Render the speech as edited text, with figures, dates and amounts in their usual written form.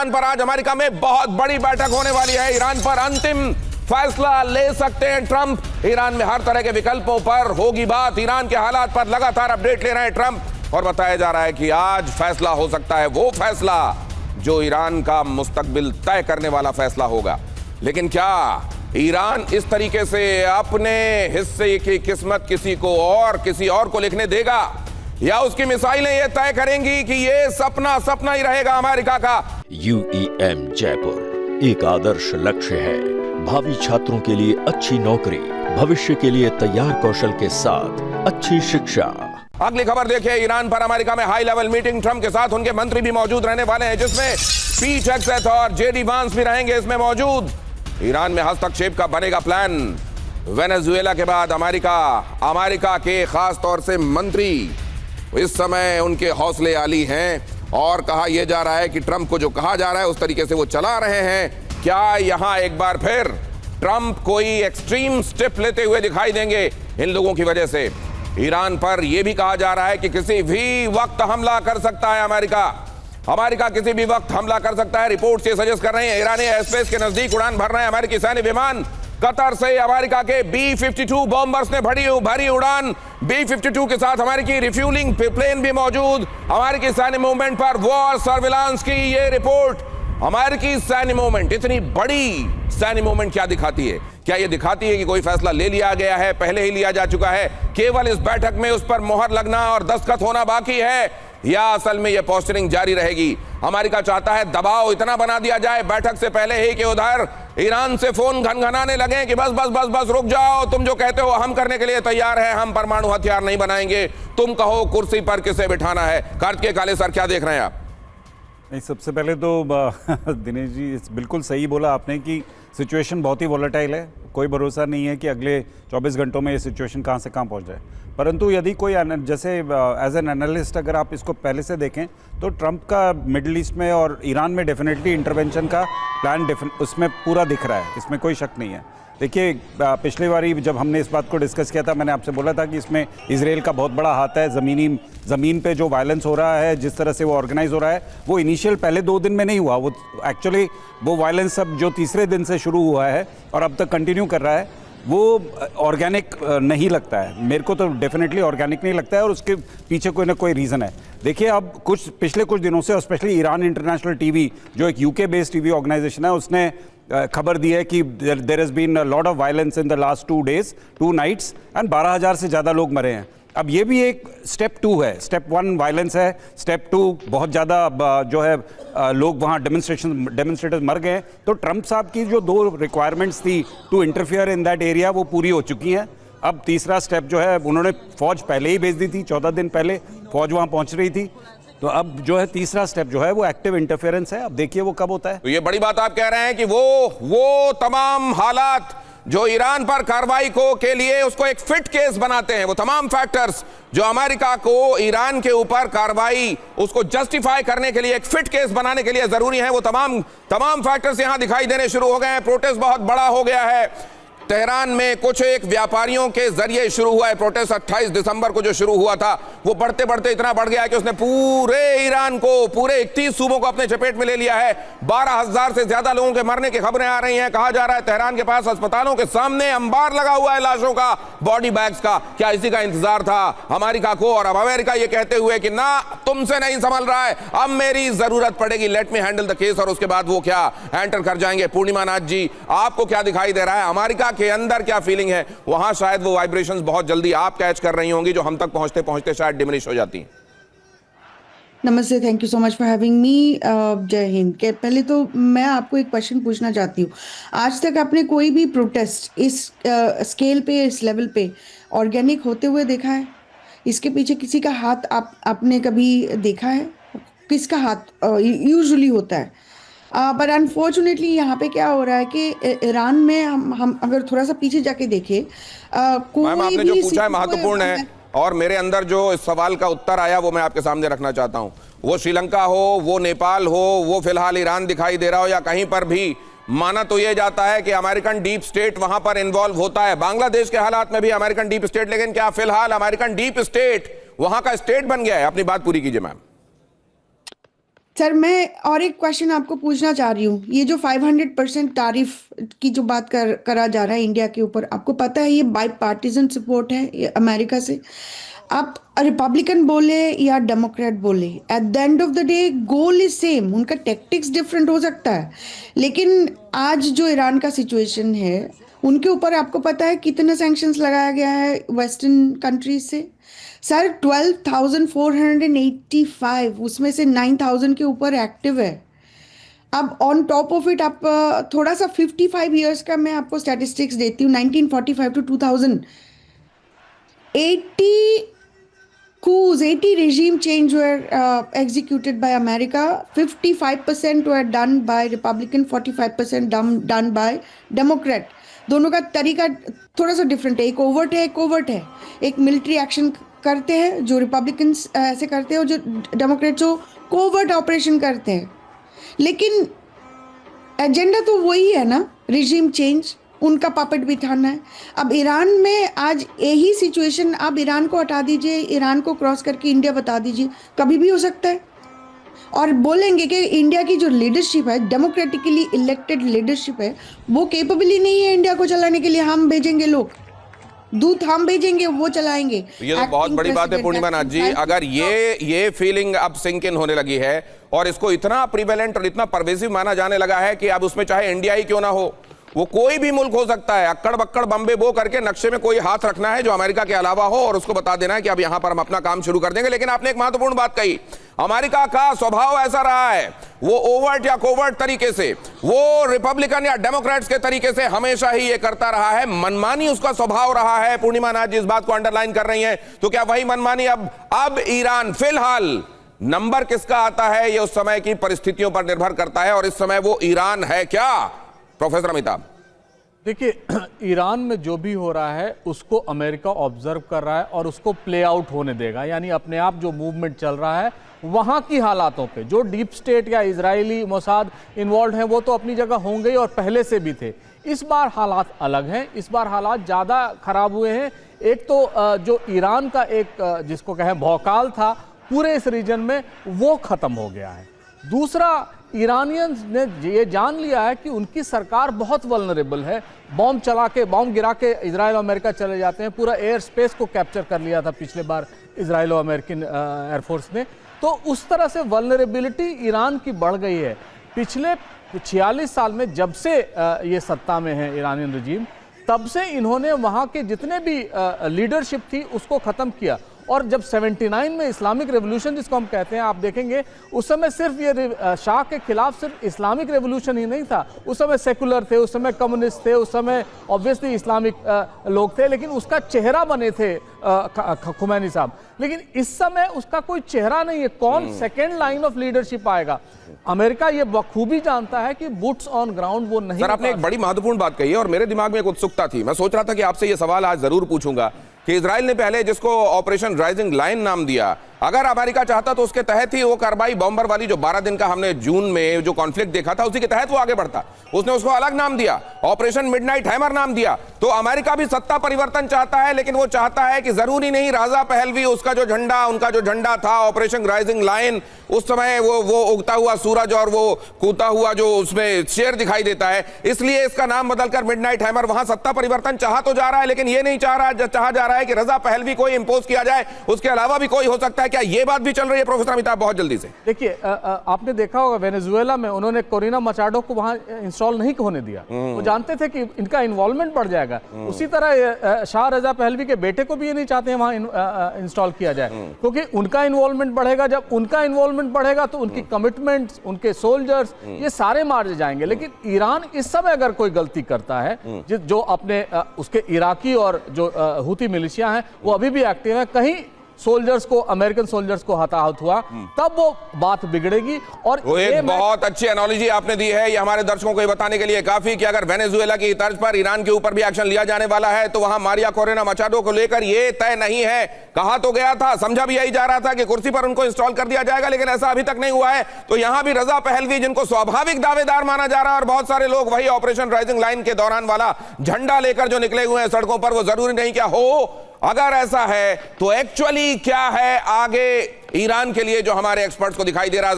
Iran पर आज America में बहुत बड़ी बैठक होने वाली है। ईरान पर अंतिम फैसला ले सकते हैं ट्रंप। ईरान में हर तरह के विकल्पों पर होगी बात। ईरान के हालात पर लगातार अपडेट ले रहे हैं ट्रंप और बताया जा रहा है कि आज फैसला हो सकता है, वो फैसला जो ईरान का मुस्तकबिल तय करने वाला फैसला होगा। लेकिन क्या ईरान इस तरीके से अपने हिस्से की किस्मत किसी और को लिखने देगा, या उसकी मिसाइलें ये तय करेंगी कि ये सपना ही रहेगा अमेरिका का? UEM जयपुर एक आदर्श लक्ष्य है। भावी छात्रों के लिए अच्छी नौकरी, भविष्य के लिए तैयार कौशल के साथ अच्छी शिक्षा। अगली खबर देखिए, ईरान पर अमेरिका में हाई लेवल मीटिंग। ट्रंप के साथ उनके मंत्री भी मौजूद रहने वाले हैं, जिसमें पीट हेगसेथ और JD वांस भी रहेंगे इसमें मौजूद। ईरान में हस्तक्षेप का बनेगा प्लान। वेनेजुएला के बाद अमेरिका के खास तौर से मंत्री इस समय उनके हौसले आली हैं और कहा यह जा रहा है कि ट्रंप को जो कहा जा रहा है उस तरीके से वो चला रहे हैं। क्या यहां एक बार फिर ट्रंप कोई एक्सट्रीम स्टेप लेते हुए दिखाई देंगे इन लोगों की वजह से? ईरान पर यह भी कहा जा रहा है कि किसी भी वक्त हमला कर सकता है अमेरिका किसी भी वक्त हमला कर सकता है। रिपोर्ट्स ये सजेस्ट कर रहे हैं ईरानी एयरस्पेस के नजदीक उड़ान भर रहे हैं अमेरिकी सैन्य विमान। कतर से अमेरिका के B-52 बॉम्बर्स ने भरी उड़ान। B-52 के साथ अमेरिकी रिफ्यूलिंग प्लेन भी मौजूद। अमेरिकी सैन्य मूवमेंट पर वॉर सर्विलांस की ये रिपोर्ट। अमेरिकी सैन्य मूवमेंट, इतनी बड़ी सैन्य मूवमेंट क्या दिखाती है? क्या यह दिखाती है कि कोई फैसला ले लिया गया है, पहले ही लिया जा चुका है, केवल इस बैठक में उस पर मोहर लगना और दस्तखत होना बाकी है, या असल में यह पोस्टरिंग जारी रहेगी? अमेरिका चाहता है दबाव इतना बना दिया जाए बैठक से पहले ही कि उधर ईरान से फोन घनघनाने लगे कि बस रुक जाओ, तुम जो कहते हो हम करने के लिए तैयार हैं, हम परमाणु हथियार नहीं बनाएंगे, तुम कहो कुर्सी पर किसे बिठाना है। कार्तिकेय काले सर, क्या देख रहे हैं आप? नहीं, सबसे पहले तो दिनेश जी बिल्कुल सही बोला आपने कि सिचुएशन बहुत ही वॉलेटाइल है। कोई भरोसा नहीं है कि अगले 24 घंटों में ये सिचुएशन कहाँ से कहाँ पहुँच जाए। परंतु यदि कोई जैसे एज एन एनालिस्ट अगर आप इसको पहले से देखें तो ट्रंप का मिडिल ईस्ट में और ईरान में डेफिनेटली इंटरवेंशन का प्लान उसमें पूरा दिख रहा है, इसमें कोई शक नहीं है। देखिए, पिछली बारी जब हमने इस बात को डिस्कस किया था, मैंने आपसे बोला था कि इसमें इजराइल का बहुत बड़ा हाथ है। ज़मीन पे जो वायलेंस हो रहा है, जिस तरह से वो ऑर्गेनाइज हो रहा है, वो इनिशियल पहले 2 दिन में नहीं हुआ। वो एक्चुअली वो वायलेंस अब जो तीसरे दिन से शुरू हुआ है और अब तक कंटिन्यू कर रहा है, वो ऑर्गेनिक नहीं लगता है। मेरे को तो डेफिनेटली ऑर्गेनिक नहीं लगता है और उसके पीछे कोई ना कोई रीज़न है। देखिए, अब पिछले कुछ दिनों से और स्पेशली ईरान इंटरनेशनल टीवी, जो एक UK बेस्ड टीवी ऑर्गेनाइजेशन है, उसने खबर दी है कि there has been a lot of violence in the last 2 days 2 nights and 12,000 से ज़्यादा लोग मरे हैं। अब ये भी एक स्टेप 2 है। स्टेप 1 वायलेंस है, स्टेप 2 बहुत ज़्यादा जो है लोग वहाँ डेमोन्स्ट्रेटर्स मर गए। तो ट्रंप साहब की जो 2 रिक्वायरमेंट्स थी to interfere in that area, वो पूरी हो चुकी हैं। अब तीसरा स्टेप जो है, उन्होंने फौज पहले ही भेज दी थी, 14 दिन पहले फौज वहाँ पहुँच रही थी। तो अब जो है तीसरा स्टेप जो है वो एक्टिव इंटरफेरेंस है। अब देखिए वो कब होता है। तो ये बड़ी बात आप कह रहे हैं कि वो तमाम हालात जो ईरान पर कार्रवाई के लिए उसको एक फिट केस बनाते हैं, वो तमाम फैक्टर्स जो अमेरिका को ईरान के ऊपर कार्रवाई उसको जस्टिफाई करने के लिए, एक फिट केस बनाने के लिए जरूरी है, वो तमाम फैक्टर्स यहां दिखाई देने शुरू हो गए हैं। प्रोटेस्ट बहुत बड़ा हो गया है। तेहरान में कुछ एक व्यापारियों के जरिए शुरू हुआ है प्रोटेस्ट। 28 दिसंबर को जो शुरू हुआ था, वो बढ़ते बढ़ते इतना बढ़ गया कि उसने पूरे ईरान को, पूरे 31 सूबों को अपने चपेट में ले लिया है। 12,000 से ज्यादा लोगों के मरने की खबरें आ रही हैं। कहा जा रहा है तेहरान के पास अस्पतालों के सामने अंबार लगा हुआ है लाशों का, बॉडी बैग्स का। क्या इसी का इंतजार था अमेरिका को? और अब अमेरिका ये कहते हुए कि ना, तुमसे नहीं संभल रहा है, अब मेरी जरूरत पड़ेगी, let me handle the case. और उसके बाद वो क्या एंटर कर जाएंगे। पूर्णिमा नाथ जी, आपको क्या दिखाई दे रहा है? अमेरिका के अंदर क्या फीलिंग है? वहां शायद वो वाइब्रेशंस बहुत जल्दी आप कैच कर रही होंगी, जो हम तक पहुंचते पहुंचते शायद डिमिनिश हो जाती हैं। नमस्ते, thank you so much for having me. जय हिंद। के पहले तो मैं आपको एक क्वेश्चन पूछना चाहती हूँ, आज तक आपने कोई भी प्रोटेस्ट इस स्केल पे, इस लेवल पे ऑर्गेनिक होते हुए देखा है? इसके पीछे किसी का हाथ आपने कभी देखा है? किसका हाथ यूजुअली होता है? बट अनफॉर्चुनेटली यहाँ पे क्या हो रहा है कि ईरान में हम अगर थोड़ा सा पीछे जाके देखें, मैम आपने जो पूछा है महत्वपूर्ण है, और मेरे अंदर जो इस सवाल का उत्तर आया वो मैं आपके सामने रखना चाहता हूं। वो श्रीलंका हो, वो नेपाल हो, वो फिलहाल ईरान दिखाई दे रहा हो, या कहीं पर भी माना तो यह जाता है कि अमेरिकन डीप स्टेट वहां पर इन्वॉल्व होता है। बांग्लादेश के हालात में भी अमेरिकन डीप स्टेट, लेकिन क्या फिलहाल अमेरिकन डीप स्टेट वहां का स्टेट बन गया है? अपनी बात पूरी कीजिए मैम। सर मैं और एक क्वेश्चन आपको पूछना चाह रही हूँ। ये जो 500% तारीफ की जो बात करा जा रहा है इंडिया के ऊपर, आपको पता है ये बाई पार्टीजन सपोर्ट है ये अमेरिका से। आप रिपब्लिकन बोले या डेमोक्रेट बोले, at the end of the day goal is same. उनका टैक्टिक्स डिफरेंट हो सकता है, लेकिन आज जो ईरान का सिचुएशन है उनके ऊपर आपको पता है कितना सैंक्शंस लगाया गया है वेस्टर्न कंट्रीज से। सर 12,485, उसमें से 9,000 के ऊपर एक्टिव है। अब ऑन टॉप ऑफ इट आप थोड़ा सा 55 इयर्स का मैं आपको स्टैटिस्टिक्स देती हूँ। 1945 to 2000 80 regime change were executed by America. 55% were done by Republican, 45% done by Democrat. दोनों का तरीका थोड़ा सा डिफरेंट है। एक ओवर्ट है, एक कोवर्ट है। एक मिलिट्री एक्शन करते हैं जो रिपब्लिकन्स ऐसे करते हैं, और जो डेमोक्रेट्स जो कोवर्ट ऑपरेशन करते हैं। लेकिन एजेंडा तो वही है ना, रिजीम चेंज, उनका पपेट बिठाना है। अब ईरान में आज यही सिचुएशन, आप ईरान को हटा दीजिए, ईरान को क्रॉस करके इंडिया बता दीजिए, कभी भी हो सकता है। और बोलेंगे कि इंडिया की जो लीडरशिप है, डेमोक्रेटिकली इलेक्टेड लीडरशिप है, वो केपेबल नहीं है इंडिया को चलाने के लिए। हम भेजेंगे लोग, दूत हम भेजेंगे, वो चलाएंगे। ये तो बहुत बड़ी बात है पूर्णिमा नाथ जी। अगर ये फीलिंग अब सिंक इन होने लगी है और इसको इतना प्रिवेलेंट और इतना परवेसिव माना जाने लगा है कि अब उसमें चाहे इंडिया ही क्यों ना हो, वो कोई भी मुल्क हो सकता है, अक्कड़ बक्कड़ बम्बे बो करके नक्शे में कोई हाथ रखना है जो अमेरिका के अलावा हो, और उसको बता देना है कि अब यहां पर हम अपना काम शुरू कर देंगे। लेकिन आपने एक महत्वपूर्ण बात कही, अमेरिका का स्वभाव ऐसा रहा है, वो ओवर्ट या कोवर्ट तरीके से, वो रिपब्लिकन या डेमोक्रेट्स के तरीके से हमेशा ही ये करता रहा है। मनमानी उसका स्वभाव रहा है। पूर्णिमा नाथ जी इस बात को अंडरलाइन कर रही हैं, तो क्या वही मनमानी अब ईरान, फिलहाल नंबर किसका आता है ये उस समय की परिस्थितियों पर निर्भर करता है, और इस समय वो ईरान है क्या, प्रोफेसर अमिताभ? देखिए, ईरान में जो भी हो रहा है उसको अमेरिका ऑब्जर्व कर रहा है और उसको प्ले आउट होने देगा। यानी अपने आप जो मूवमेंट चल रहा है वहाँ की हालातों पे जो डीप स्टेट या इजरायली मोसाद इन्वॉल्व हैं वो तो अपनी जगह होंगे ही और पहले से भी थे। इस बार हालात अलग हैं, इस बार हालात ज़्यादा खराब हुए हैं। एक तो जो ईरान का एक जिसको कहें भौकाल था पूरे इस रीजन में, वो ख़त्म हो गया है। दूसरा, ईरानियंस ने ये जान लिया है कि उनकी सरकार बहुत वल्नरेबल है। बॉम्ब गिरा के इजराइल और अमेरिका चले जाते हैं। पूरा एयर स्पेस को कैप्चर कर लिया था पिछले बार इजराइल और अमेरिकन एयरफोर्स ने। तो उस तरह से वल्नरेबिलिटी ईरान की बढ़ गई है। पिछले 46 साल में जब से ये सत्ता में है ईरानियन रजीम, तब से इन्होंने वहाँ के जितने भी लीडरशिप थी उसको ख़त्म किया। और जब 79 में इस्लामिक रेवोल्यूशन जिसको हम कहते हैं, आप देखेंगे उस समय सिर्फ ये शाह के खिलाफ सिर्फ इस्लामिक रेवोल्यूशन ही नहीं था। उस समय सेकुलर थे, उस समय कम्युनिस्ट थे, उस समय ऑब्वियसली इस्लामिक लोग थे, लेकिन उसका चेहरा बने थे खुमैनी साहब। लेकिन इस समय उसका कोई चेहरा नहीं है। कौन सेकेंड लाइन ऑफ लीडरशिप आएगा? अमेरिका ये बखूबी जानता है कि बूट्स ऑन ग्राउंड वो नहीं। सर, आपने एक बड़ी महत्वपूर्ण बात कही है और मेरे दिमाग में एक उत्सुकता थी। मैं सोच रहा था कि आपसे ये सवाल आज जरूर पूछूंगा कि इजराइल ने पहले जिसको ऑपरेशन राइजिंग लाइन नाम दिया, अगर अमेरिका चाहता तो उसके तहत ही वो कार्रवाई बॉम्बर वाली जो 12 दिन का हमने जून में जो कॉन्फ्लिक्ट देखा था, उसी के तहत वो आगे बढ़ता। उसने उसको अलग नाम दिया, ऑपरेशन मिडनाइट हैमर नाम दिया। तो अमेरिका भी सत्ता परिवर्तन चाहता है, लेकिन वो चाहता है कि जरूरी नहीं राजा पहलवी उसका जो झंडा, उनका जो झंडा था ऑपरेशन राइजिंग लाइन, उस समय वो उगता हुआ सूरज और वो कूदता हुआ जो उसमें शेर दिखाई देता है, इसलिए इसका नाम बदलकर मिडनाइट हैमर। वहां सत्ता परिवर्तन चाहा तो जा रहा है, लेकिन ये नहीं चाहा जा रहा है कि रजा पहलवी कोई इंपोज किया जाए, उसके अलावा भी कोई हो सकता है। क्या ये बात भी चल रही है प्रोफेसर अमिताभ? बहुत जल्दी से देखिए, आपने देखा होगा वेनेजुएला में उन्होंने कोरिना मचाडो को वहां इंस्टॉल नहीं होने दिया। वो जानते थे कि इनका इन्वॉल्वमेंट बढ़ जाएगा। उसी तरह शाह रजा पहलवी के बेटे को भी ये नहीं चाहते हैं वहां इंस्टॉल किया जाए, क्योंकि उनका इन्वॉल्वमेंट बढ़ेगा। जब उनका इन्वॉल्वमेंट बढ़ेगा तो उनकी कमिटमेंट्स, उनके सोल्जर्स, ये सारे मारे जाएंगे। लेकिन ईरान इस समय अगर कोई गलती करता है, जो अपने उसके इराकी और जो हुती मिलिशिया हैं वो अभी भी एक्टिव है, कहीं सोल्जर्स को, अमेरिकन सोल्जर्स को हताहत हुआ, तब वो बात बिगड़ेगी। और वो एक बहुत अच्छी एनालॉजी आपने दी है, ये हमारे दर्शकों को ये बताने के लिए काफी कि अगर वेनेजुएला की तर्ज पर ईरान के ऊपर भी एक्शन लिया जाने वाला है तो वहां मारिया कोरेना मचाडो को लेकर ये तय नहीं है। कहा तो गया था, समझा भी यही जा रहा था कि कुर्सी पर उनको इंस्टॉल कर दिया जाएगा, लेकिन ऐसा अभी तक नहीं हुआ है। तो यहां भी रजा पहलवी, जिनको स्वाभाविक दावेदार माना जा रहा है, और बहुत सारे लोग वही ऑपरेशन राइजिंग लाइन के दौरान वाला झंडा लेकर जो निकले हुए हैं सड़कों पर, वो जरूरी नहीं क्या हो। अगर ऐसा है तो एक्चुअली क्या है आगे ईरान के लिए जो हमारे एक्सपर्ट्स को दिखाई दे रहा है।